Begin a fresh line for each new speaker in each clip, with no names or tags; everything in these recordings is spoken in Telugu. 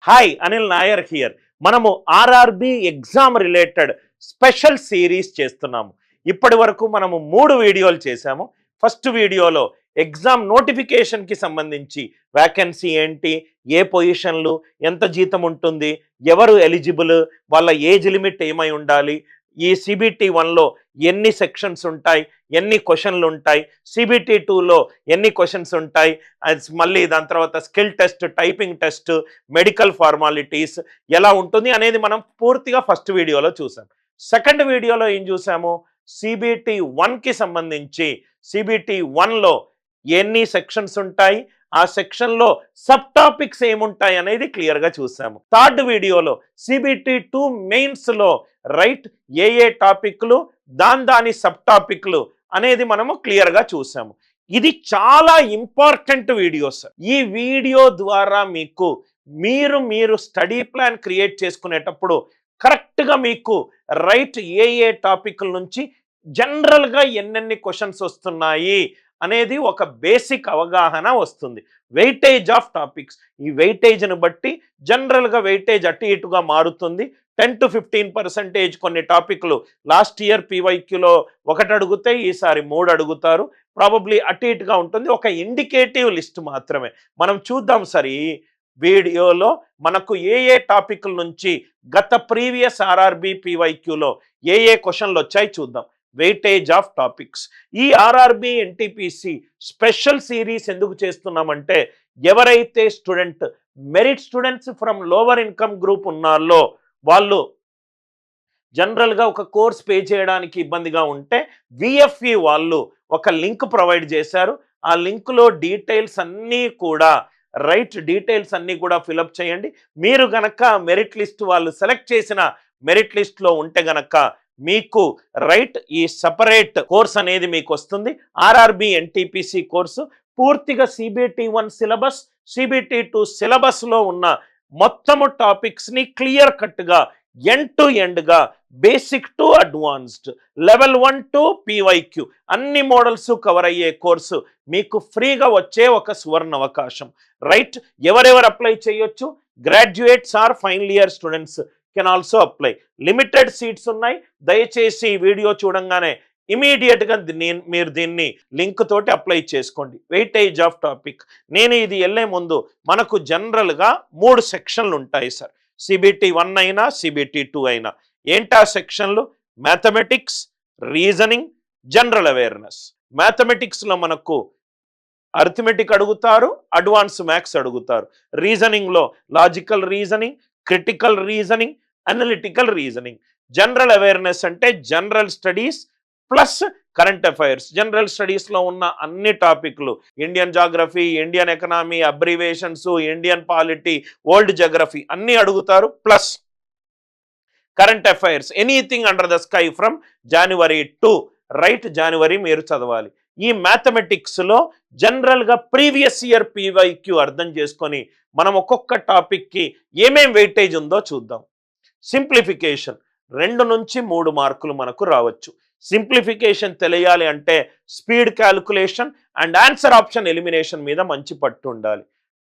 Hi Anil Nair here. మనము RRB exam related special series చేస్తున్నాము. ఇప్పటి వరకు మనము 3 వీడియోలు చేశాము. ఫస్ట్ వీడియోలో ఎగ్జామ్ నోటిఫికేషన్కి సంబంధించి వ్యాకెన్సీ ఏంటి, ఏ పొజిషన్లు, ఎంత జీతం ఉంటుంది, ఎవరు ఎలిజిబుల్, వాళ్ళ ఏజ్ లిమిట్ ఏమై ఉండాలి, ఈ సిబిటి 1లో ఎన్ని సెక్షన్స్ ఉంటాయి, ఎన్ని క్వశ్చన్లు ఉంటాయి, సిబిటి 2లో ఎన్ని క్వశ్చన్స్ ఉంటాయి, మళ్ళీ దాని తర్వాత skill test, typing test, medical formalities ఎలా ఉంటుంది అనేది మనం పూర్తిగా ఫస్ట్ వీడియోలో చూసాం. సెకండ్ వీడియోలో ఏం చూసాము, సిబిటి 1కి సంబంధించి సిబిటి 1లో ఎన్ని సెక్షన్స్ ఉంటాయి, ఆ సెక్షన్లో సబ్ టాపిక్స్ ఏముంటాయి అనేది క్లియర్గా చూసాము. థర్డ్ వీడియోలో సిబిటి 2 మెయిన్స్లో రైట్ ఏ టాపిక్లు, దాని సబ్ టాపిక్లు అనేది మనము క్లియర్గా చూసాము. ఇది చాలా ఇంపార్టెంట్ వీడియోస్. ఈ వీడియో ద్వారా మీకు మీరు స్టడీ ప్లాన్ క్రియేట్ చేసుకునేటప్పుడు కరెక్ట్గా మీకు రైట్ ఏ టాపిక్ల నుంచి జనరల్గా ఎన్నెన్ని క్వశ్చన్స్ వస్తున్నాయి అనేది ఒక బేసిక్ అవగాహన వస్తుంది. వెయిటేజ్ ఆఫ్ టాపిక్స్, ఈ వెయిటేజ్ని బట్టి జనరల్గా వెయిటేజ్ అటు ఇటుగా మారుతుంది. 10 to 15% కొన్ని టాపిక్లు లాస్ట్ ఇయర్ పీవైక్యూలో 1 అడిగితే ఈసారి 3 అడుగుతారు. ప్రాబబ్లీ అటు ఇటుగా ఉంటుంది. ఒక ఇండికేటివ్ లిస్ట్ మాత్రమే. మనం చూద్దాం సార్ ఈ వీడియోలో మనకు ఏ టాపిక్ల నుంచి గత ప్రీవియస్ ఆర్ఆర్బి పీవైక్యూలో ఏ క్వశ్చన్లు వచ్చాయి చూద్దాం. Weightage of topics. ఈ ఆర్ఆర్బి ఎన్టీపీసీ స్పెషల్ సిరీస్ ఎందుకు చేస్తున్నామంటే ఎవరైతే merit students from lower income group ఉన్నారో వాళ్ళు జనరల్గా ఒక కోర్స్ పే చేయడానికి ఇబ్బందిగా ఉంటే విఎఫ్ఈ వాళ్ళు ఒక లింక్ ప్రొవైడ్ చేశారు. ఆ లింక్లో డీటెయిల్స్ అన్నీ కూడా ఫిలప్ చేయండి. మీరు గనక మెరిట్ లిస్ట్ వాళ్ళు సెలెక్ట్ చేసిన మెరిట్ లిస్ట్లో ఉంటే గనక మీకు ఈ సపరేట్ కోర్స్ అనేది మీకు వస్తుంది. ఆర్ఆర్బి ఎన్టీపీసీ కోర్సు పూర్తిగా సిబిటి 1 సిలబస్, సిబిటి 2 సిలబస్లో ఉన్న మొత్తము టాపిక్స్ని క్లియర్ కట్గా ఎండ్ టు ఎండ్గా basic to advanced level 1 to PYQ అన్ని మోడల్స్ కవర్ అయ్యే కోర్సు మీకు ఫ్రీగా వచ్చే ఒక సువర్ణ అవకాశం. ఎవరెవరు అప్లై చేయొచ్చు? Graduates or final year students can also apply. Limited seats ఉన్నాయి. దయచేసి వీడియో చూడంగానే ఇమీడియట్గా మీరు దీన్ని లింక్ తోటి అప్లై చేసుకోండి. Weightage of topic. నేను ఇది వెళ్ళే ముందు మనకు జనరల్గా 3 సెక్షన్లు ఉంటాయి సార్. సిబిటి 1 అయినా సిబిటి 2 అయినా ఏంటా సెక్షన్లు? Mathematics, reasoning, general awareness. మ్యాథమెటిక్స్లో మనకు అరిథమెటిక్ అడుగుతారు, అడ్వాన్స్ మ్యాథ్స్ అడుగుతారు. రీజనింగ్లో logical reasoning, critical reasoning, analytical reasoning. General awareness అంటే general studies plus current affairs. General స్టడీస్లో ఉన్న అన్ని టాపిక్లు, Indian geography, Indian economy, abbreviations, Indian polity, world geography అన్నీ అడుగుతారు. Plus current affairs, anything under the sky from January to January మీరు చదవాలి. ఈ మ్యాథమెటిక్స్లో జనరల్గా ప్రీవియస్ ఇయర్ పీవైక్యూ అర్థం చేసుకొని మనం ఒక్కొక్క టాపిక్కి ఏమేం వెయిటేజ్ ఉందో చూద్దాం. సింప్లిఫికేషన్ 2 నుంచి 3 మార్కులు మనకు రావచ్చు. సింప్లిఫికేషన్ తెలియాలి అంటే speed calculation and answer option elimination మీద మంచి పట్టు ఉండాలి.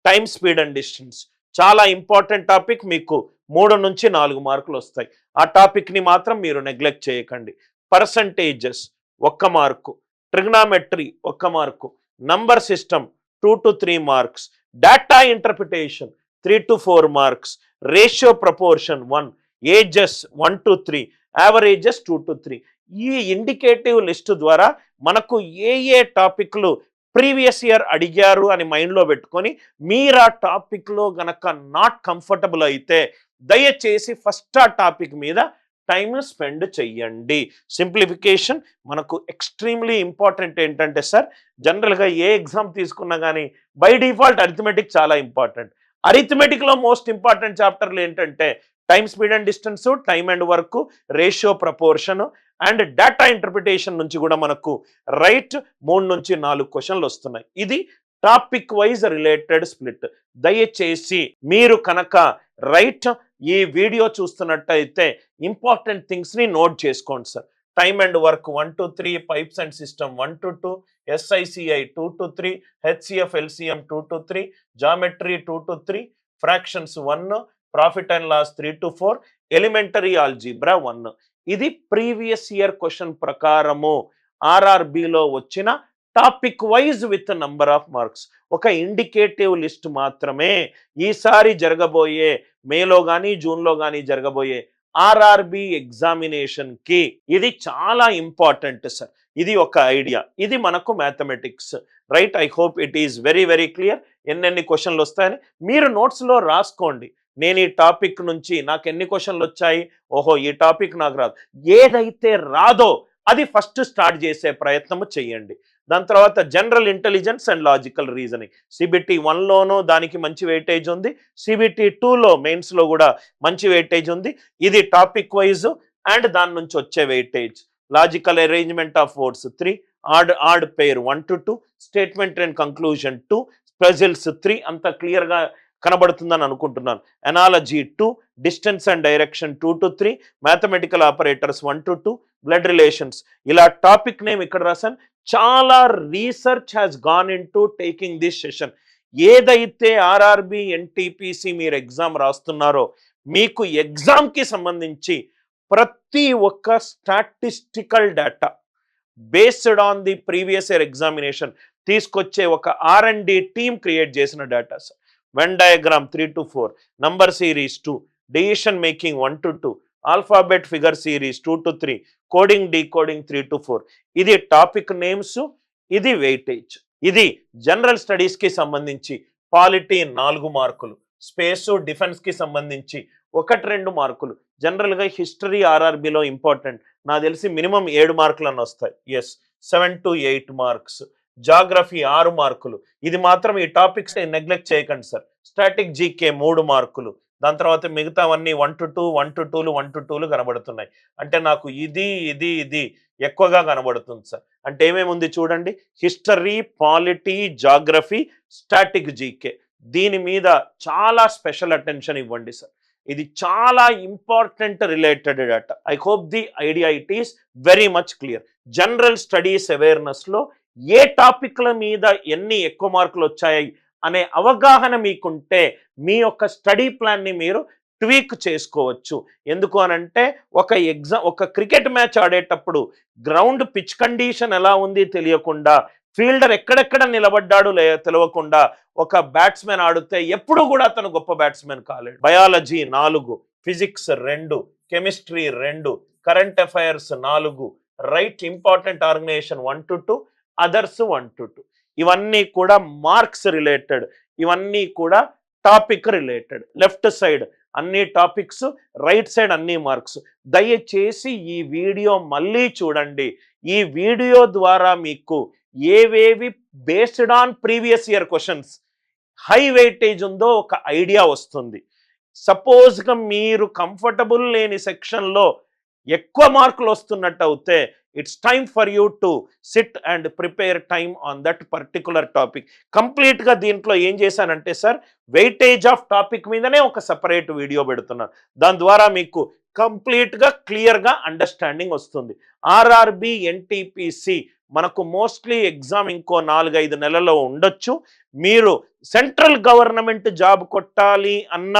టైమ్, స్పీడ్ అండ్ డిస్టెన్స్ చాలా ఇంపార్టెంట్ టాపిక్. మీకు 3 నుంచి 4 మార్కులు వస్తాయి. ఆ టాపిక్ని మాత్రం మీరు నెగ్లెక్ట్ చేయకండి. Percentages 1 mark, trigonometry 1 mark, number system 2 to 3 marks, data interpretation 3 to 4 marks, ratio proportion 1, ages 1 to 3, averages 2 to 3. ఈ ఇండికేటివ్ లిస్ట్ ద్వారా మనకు ఏ టాపిక్లు ప్రీవియస్ ఇయర్ అడిగారు అని మైండ్లో పెట్టుకొని మీరు ఆ టాపిక్లో గనక నాట్ కంఫర్టబుల్ అయితే దయచేసి ఫస్ట్ ఆ టాపిక్ మీద టైం స్పెండ్ చెయ్యండి. సింప్లిఫికేషన్ మనకు ఎక్స్ట్రీమ్లీ ఇంపార్టెంట్. ఏంటంటే సార్ జనరల్గా ఏ ఎగ్జామ్ తీసుకున్నా కానీ బై డిఫాల్ట్ అరిథమెటిక్ చాలా ఇంపార్టెంట్. అరిథమెటిక్లో మోస్ట్ ఇంపార్టెంట్ చాప్టర్లు ఏంటంటే time, speed and distance, time and work, ratio proportion and data interpretation నుంచి కూడా మనకు 3 నుంచి 4 క్వశ్చన్లు వస్తున్నాయి. ఇది టాపిక్ వైజ్ రిలేటెడ్ స్ప్లిట్. దయచేసి మీరు కనుక ఈ వీడియో చూస్తున్నట్టయితే ఇంపార్టెంట్ థింగ్స్ని నోట్ చేసుకోండి sir. Time and work 1 to 3, pipes and system 1 to 2, SICI 2 to 3, HCF LCM 2 to 3, geometry 2 to 3, fractions 1, profit and loss 3 to 4, elementary algebra 1. ఇది ప్రీవియస్ ఇయర్ క్వశ్చన్ ప్రకారము ఆర్ఆర్బిలో వచ్చిన topic wise with number of marks. ఒక ఇండికేటివ్ లిస్ట్ మాత్రమే. ఈసారి జరగబోయే మేలో కానీ జూన్లో కానీ జరగబోయే ఆర్ఆర్బి ఎగ్జామినేషన్కి ఇది చాలా ఇంపార్టెంట్ సార్. ఇది ఒక ఐడియా. ఇది మనకు mathematics, right? I hope it is very very clear. ఎన్నెన్ని క్వశ్చన్లు వస్తాయని మీరు నోట్స్లో రాసుకోండి. నేను ఈ టాపిక్ నుంచి నాకు ఎన్ని క్వశ్చన్లు వచ్చాయి, ఓహో ఈ టాపిక్ నాకు రాదు, ఏదైతే రాదో అది ఫస్ట్ స్టార్ట్ చేసే ప్రయత్నము చేయండి. దాని తర్వాత general intelligence and logical reasoning CBT 1లోనూ దానికి మంచి వెయిటేజ్ ఉంది, CBT 2లో మెయిన్స్లో కూడా మంచి వెయిటేజ్ ఉంది. ఇది టాపిక్ వైజ్ అండ్ దాని నుంచి వచ్చే weightage. Logical arrangement of words 3, odd pair 1 to 2, statement and conclusion 2, puzzles 3. అంత క్లియర్గా కనబడుతుందని అనుకుంటున్నాను. Analogy 2, distance and direction 2 to 3, mathematical operators 1 to 2, blood relations. ఇలా టాపిక్ నేమ్ ఇక్కడ రాశాను. చాలా research has gone into taking this session. ఏదైతే ఆర్ఆర్బి ఎన్టీపీసీ మీరు ఎగ్జామ్ రాస్తున్నారో మీకు ఎగ్జామ్కి సంబంధించి ప్రతి ఒక్క statistical data based on the previous year examination తీసుకొచ్చే ఒక R&D టీమ్ క్రియేట్ చేసిన datas. Venn diagram 3 to 4, number series 2, decision making 1 to 2, alphabet figure series 2 to 3, coding decoding 3 to 4. ఇది టాపిక్ నేమ్స్, ఇది వెయిటేజ్. ఇది జనరల్ స్టడీస్కి సంబంధించి పాలిటీ 4 మార్కులు, స్పేసు డిఫెన్స్కి సంబంధించి 1-2 మార్కులు. జనరల్గా హిస్టరీ ఆర్ఆర్బిలో ఇంపార్టెంట్, నాకు తెలిసి మినిమం 7 మార్కులు అని వస్తాయి. Yes, 7 to 8 marks. జాగ్రఫీ 6 మార్కులు. ఇది మాత్రం ఈ టాపిక్స్ నెగ్లెక్ట్ చేయకండి సార్. స్టాటిక్ జీకే 3 మార్కులు. దాని తర్వాత మిగతావన్నీ 1 to 2, 1 to 2, 1 to 2 కనబడుతున్నాయి. అంటే నాకు ఇది ఎక్కువగా కనబడుతుంది సార్. అంటే ఏమేమి ఉంది చూడండి, history, polity, geography, static GK. దీని మీద చాలా స్పెషల్ అటెన్షన్ ఇవ్వండి సార్. ఇది చాలా important related data. I hope the idea it is very much clear. General studies అవేర్నెస్లో ఏ టాపిక్ల మీద ఎన్ని ఎక్కువ మార్కులు వచ్చాయి అనే అవగాహన మీకుంటే మీ యొక్క స్టడీ ప్లాన్ని మీరు ట్వీక్ చేసుకోవచ్చు. ఎందుకు అనంటే ఒక క్రికెట్ మ్యాచ్ ఆడేటప్పుడు గ్రౌండ్ పిచ్ కండిషన్ ఎలా ఉంది తెలియకుండా, ఫీల్డర్ ఎక్కడెక్కడ నిలబడ్డాడు తెలియకుండా ఒక బ్యాట్స్మెన్ ఆడితే ఎప్పుడు కూడా అతను గొప్ప బ్యాట్స్మెన్ కాలేడు. Biology 4, physics 2, chemistry 2, current affairs 4, right important organisation 1 to 2, others 1 to 2. ఇవన్నీ కూడా మార్క్స్ రిలేటెడ్, ఇవన్నీ కూడా టాపిక్ రిలేటెడ్. లెఫ్ట్ సైడ్ అన్ని టాపిక్స్, రైట్ సైడ్ అన్ని మార్క్స్. దయచేసి ఈ వీడియో మళ్ళీ చూడండి. ఈ వీడియో ద్వారా మీకు ఏవేవి based on previous year questions high weightage ఉందో ఒక ఐడియా వస్తుంది. సపోజ్గా మీరు కంఫర్టబుల్ లేని సెక్షన్లో ఎక్కువ మార్కులు వస్తున్నట్టు అయితే it's time for you to SIT and prepare time on that particular topic. కంప్లీట్గా దీంట్లో ఏం చేశానంటే సార్, వెయిటేజ్ ఆఫ్ టాపిక్ మీదనే ఒక సపరేట్ వీడియో పెడుతున్నాను. దాని ద్వారా మీకు కంప్లీట్గా క్లియర్గా అండర్స్టాండింగ్ వస్తుంది. ఆర్ఆర్బి ఎన్టీపీసీ మనకు మోస్ట్లీ ఎగ్జామ్ ఇంకో 4-5 నెలల్లో ఉండొచ్చు. మీరు సెంట్రల్ గవర్నమెంట్ జాబ్ కొట్టాలి అన్న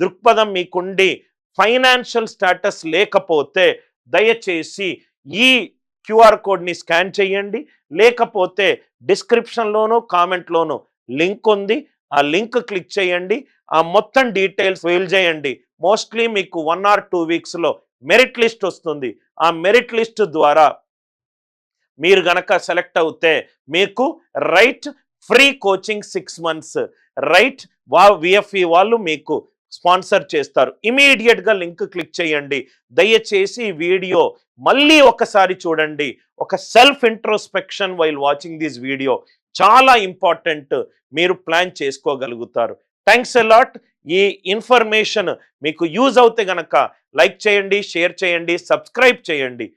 దృక్పథం మీకుండి ఫైనాన్షియల్ స్టేటస్ లేకపోతే దయచేసి ఈ క్యూఆర్ కోడ్ని స్కాన్ చేయండి. లేకపోతే డిస్క్రిప్షన్లోనూ కామెంట్లోనూ లింక్ ఉంది, ఆ లింక్ క్లిక్ చేయండి. ఆ మొత్తం డీటెయిల్స్ ఫిల్ చేయండి. మోస్ట్లీ మీకు 1 or 2 వీక్స్లో మెరిట్ లిస్ట్ వస్తుంది. ఆ మెరిట్ లిస్ట్ ద్వారా మీరు గనక సెలెక్ట్ అవుతే మీకు right free coaching 6 months right VFE వాళ్ళు మీకు స్పాన్సర్ చేస్తారు. ఇమీడియట్గా లింక్ క్లిక్ చేయండి. దయచేసి వీడియో మళ్ళీ ఒకసారి చూడండి. ఒక self introspection while watching this video చాలా ఇంపార్టెంట్. మీరు ప్లాన్ చేసుకోగలుగుతారు. Thanks a lot. ఈ ఇన్ఫర్మేషన్ మీకు యూజ్ అవుతే గనక లైక్ చేయండి, షేర్ చేయండి, సబ్స్క్రైబ్ చేయండి.